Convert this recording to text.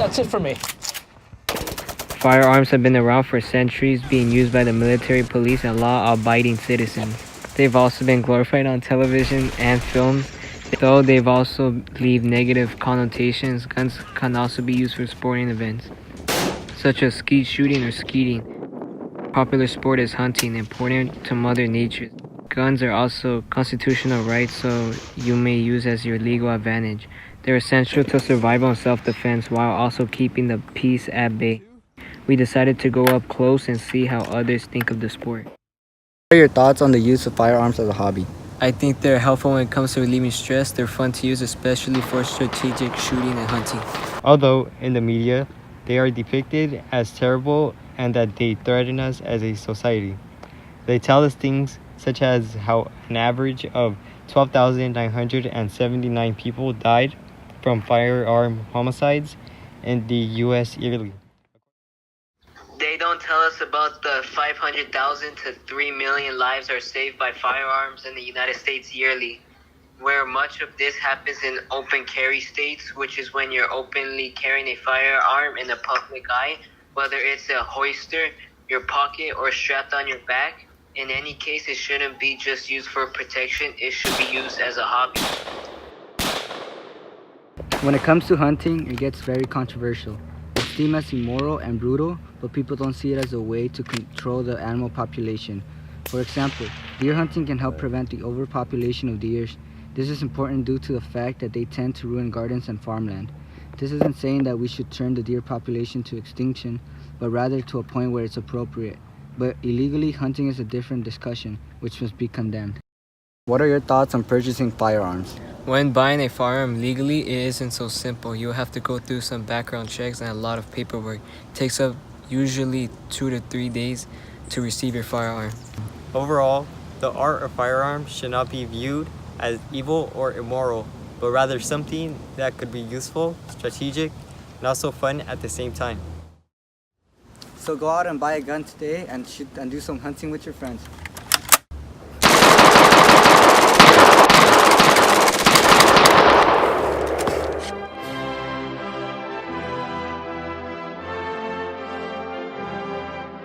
That's it for me. Firearms have been around for centuries, being used by the military, police, and law-abiding citizens. They've also been glorified on television and films, though they've also leave negative connotations. Guns can also be used for sporting events, such as skeet shooting or skeeting. Popular sport is hunting, important to Mother Nature. Guns are also constitutional rights, so you may use as your legal advantage. They're essential to survival and self-defense while also keeping the peace at bay. We decided to go up close and see how others think of the sport. What are your thoughts on the use of firearms as a hobby? I think they're helpful when it comes to relieving stress. They're fun to use, especially for strategic shooting and hunting. Although in the media, they are depicted as terrible and that they threaten us as a society. They tell us things such as how an average of 12,979 people died from firearm homicides in the U.S. yearly. They don't tell us about the 500,000 to 3 million lives are saved by firearms in the United States yearly, where much of this happens in open carry states, which is when you're openly carrying a firearm in the public eye, whether it's a holster, your pocket, or strapped on your back. In any case, it shouldn't be just used for protection, it should be used as a hobby. When it comes to hunting, it gets very controversial. It's seen as immoral and brutal, but people don't see it as a way to control the animal population. For example, deer hunting can help prevent the overpopulation of deer. This is important due to the fact that they tend to ruin gardens and farmland. This isn't saying that we should turn the deer population to extinction, but rather to a point where it's appropriate. But illegally hunting is a different discussion, which must be condemned. What are your thoughts on purchasing firearms? When buying a firearm legally, it isn't so simple. You'll have to go through some background checks and a lot of paperwork. It takes up usually 2 to 3 days to receive your firearm. Overall, the art of firearms should not be viewed as evil or immoral, but rather something that could be useful, strategic, and also fun at the same time. So go out and buy a gun today and do some hunting with your friends.